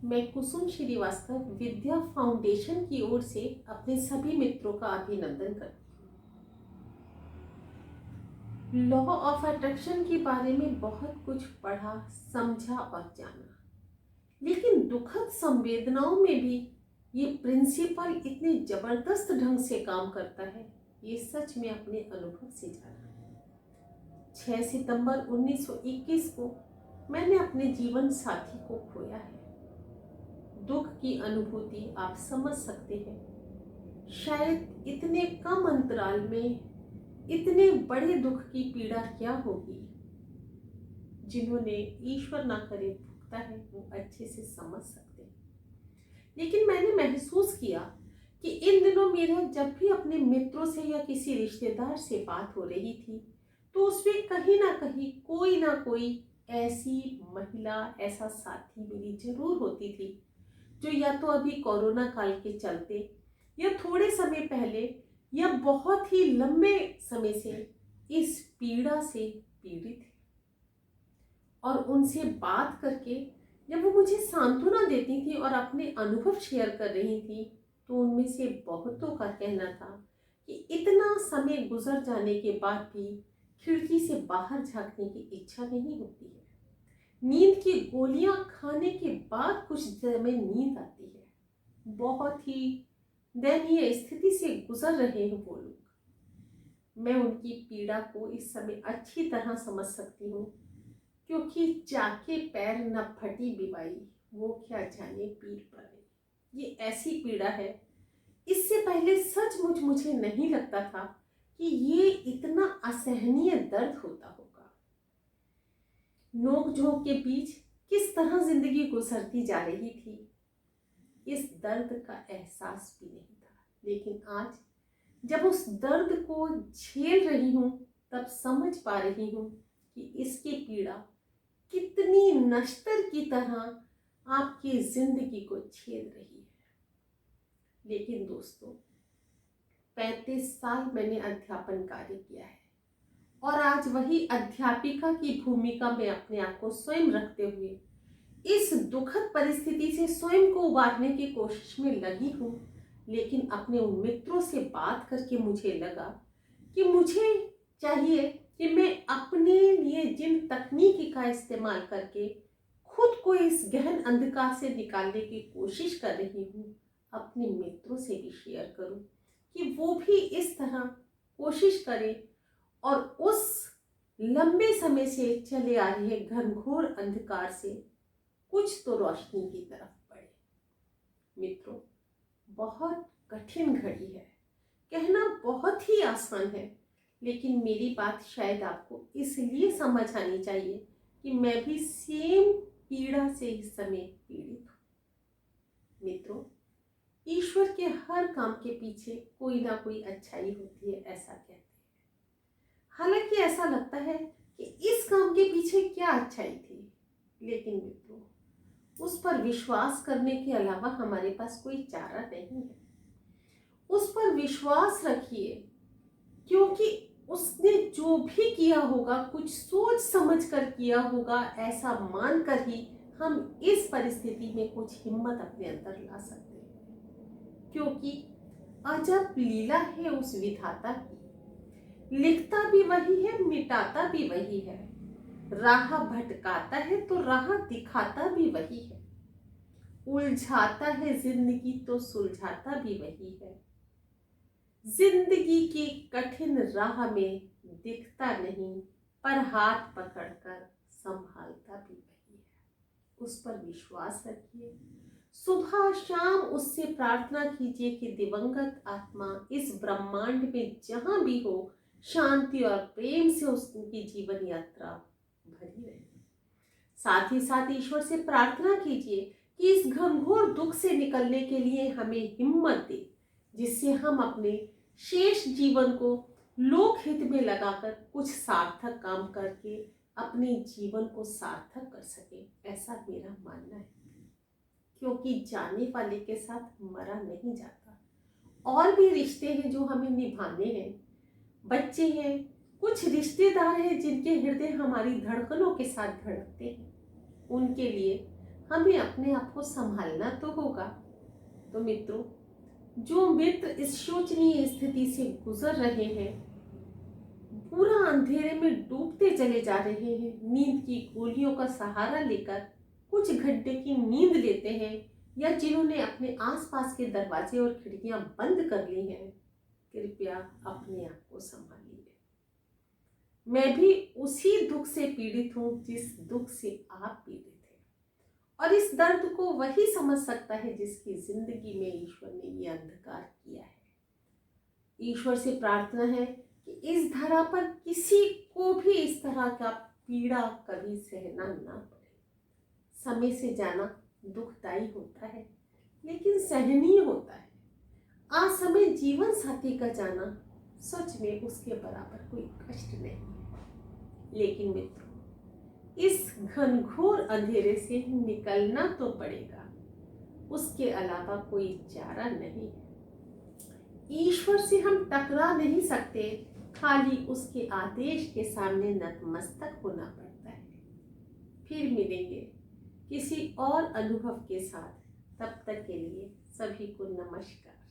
मैं कुसुम श्रीवास्तव विद्या फाउंडेशन की ओर से अपने सभी मित्रों का अभिनंदन करती हूँ। लॉ ऑफ अट्रैक्शन के बारे में बहुत कुछ पढ़ा, समझा और जाना, लेकिन दुखद संवेदनाओं में भी ये प्रिंसिपल इतने जबरदस्त ढंग से काम करता है, ये सच में अपने अनुभव से जाना। 6 सितंबर 1921 को मैंने अपने जीवन साथी को खोया है। दुख की अनुभूति आप समझ सकते हैं। शायद इतने कम अंतराल में इतने बड़े दुख की पीड़ा क्या होगी। जिन्होंने ईश्वर ना करे भुगता है वो अच्छे से समझ सकते हैं। लेकिन मैंने महसूस किया कि इन दिनों मेरा जब भी अपने मित्रों से या किसी रिश्तेदार से बात हो रही थी तो उसमें कहीं ना कोई ऐसी महिला, ऐसा साथी मेरी जरूर होती थी जो या तो अभी कोरोना काल के चलते या थोड़े समय पहले या बहुत ही लंबे समय से इस पीड़ा से पीड़ित है। और उनसे बात करके जब वो मुझे सांत्वना देती थी और अपने अनुभव शेयर कर रही थी तो उनमें से बहुतों का कहना था कि इतना समय गुजर जाने के बाद भी खिड़की से बाहर झांकने की इच्छा नहीं होती है। नींद की गोलियां खाने के बाद कुछ देर में नींद आती है। बहुत ही दयनीय स्थिति से गुजर रहे हैं वो लोग। मैं उनकी पीड़ा को इस समय अच्छी तरह समझ सकती हूँ, क्योंकि जाके पैर न फटी बिबाई, वो क्या जाने पीर पड़े। ये ऐसी पीड़ा है, इससे पहले सचमुच मुझे नहीं लगता था कि ये इतना असहनीय दर्द होता होगा। नोक झोंक के बीच किस तरह जिंदगी गुजरती जा रही थी, इस दर्द का एहसास भी नहीं था। लेकिन आज जब उस दर्द को झेल रही हूँ तब समझ पा रही हूँ कि इसकी पीड़ा कितनी नश्तर की तरह आपकी जिंदगी को छेद रही है। लेकिन दोस्तों, 35 साल मैंने अध्यापन कार्य किया है और आज वही अध्यापिका की भूमिका में अपने आप को स्वयं रखते हुए इस दुखद परिस्थिति से स्वयं को उबारने की कोशिश में लगी हूँ। लेकिन अपने उन मित्रों से बात करके मुझे लगा कि मुझे चाहिए कि मैं अपने लिए जिन तकनीकी का इस्तेमाल करके खुद को इस गहन अंधकार से निकालने की कोशिश कर रही हूँ, अपने मित्रों से भी शेयर करूँ कि वो भी इस तरह कोशिश करें और उस लंबे समय से चले आ रहे घनघोर अंधकार से कुछ तो रोशनी की तरफ बढ़े। मित्रों, बहुत कठिन घड़ी है, कहना बहुत ही आसान है, लेकिन मेरी बात शायद आपको इसलिए समझ आनी चाहिए कि मैं भी सेम पीड़ा से इस समय पीड़ित हूँ। मित्रों, ईश्वर के हर काम के पीछे कोई ना कोई अच्छाई होती है, ऐसा कहते हैं। हालांकि ऐसा लगता है कि इस काम के पीछे क्या अच्छाई थी, लेकिन मित्रों, उस पर विश्वास करने के अलावा हमारे पास कोई चारा नहीं है। उस पर विश्वास रखिए, क्योंकि उसने जो भी किया होगा कुछ सोच समझ कर किया होगा, ऐसा मानकर ही हम इस परिस्थिति में कुछ हिम्मत अपने अंदर ला सकते हैं। क्योंकि अजब लीला है उस विधाता की, लिखता भी वही है, मिटाता भी वही है, राह भटकाता है तो राह दिखाता भी वही है, उलझाता है जिंदगी तो सुलझाता भी वही है, जिंदगी की कठिन राह में दिखता नहीं पर हाथ पकड़कर संभालता भी वही है। उस पर विश्वास रखिए, सुबह शाम उससे प्रार्थना कीजिए कि दिवंगत आत्मा इस ब्रह्मांड में जहां भी हो, शांति और प्रेम से उसकी जीवन यात्रा भरी रहे। साथ ही साथ ईश्वर से प्रार्थना कीजिए कि इस घनघोर दुख से निकलने के लिए हमें हिम्मत दे, जिससे हम अपने शेष जीवन को लोक हित में लगाकर कुछ सार्थक काम करके अपने जीवन को सार्थक कर सके, ऐसा मेरा मानना है। क्योंकि जाने वाले के साथ मरा नहीं जाता, और भी रिश्ते हैं जो हमें निभाने हैं, बच्चे हैं, कुछ रिश्तेदार हैं जिनके हृदय हमारी धड़कनों के साथ धड़कते हैं, उनके लिए हमें अपने आप को संभालना तो होगा। तो मित्रों, जो मित्र इस शोचनीय स्थिति से गुजर रहे हैं, पूरा अंधेरे में डूबते चले जा रहे हैं, नींद की गोलियों का सहारा लेकर कुछ घंटे की नींद लेते हैं, या जिन्होंने अपने आसपास के दरवाजे और खिड़कियां बंद कर ली हैं, कृपया अपने आप को संभालिए। मैं भी उसी दुख से पीड़ित हूं जिस दुख से आप पीड़ित हैं, और इस दर्द को वही समझ सकता है जिसकी जिंदगी में ईश्वर ने ये अंधकार किया है। ईश्वर से प्रार्थना है कि इस धरा पर किसी को भी इस तरह का पीड़ा कभी सहना ना पड़े। समय से जाना दुखदाई होता है, लेकिन सहनीय होता है। असमय जीवन साथी का जाना सच में उसके बराबर कोई कष्ट नहीं है। लेकिन मित्रों, इस घनघोर अंधेरे से निकलना तो पड़ेगा, उसके अलावा कोई चारा नहीं है। ईश्वर से हम टकरा नहीं सकते, खाली उसके आदेश के सामने नतमस्तक होना पड़ता है। फिर मिलेंगे किसी और अनुभव के साथ, तब तक के लिए सभी को नमस्कार।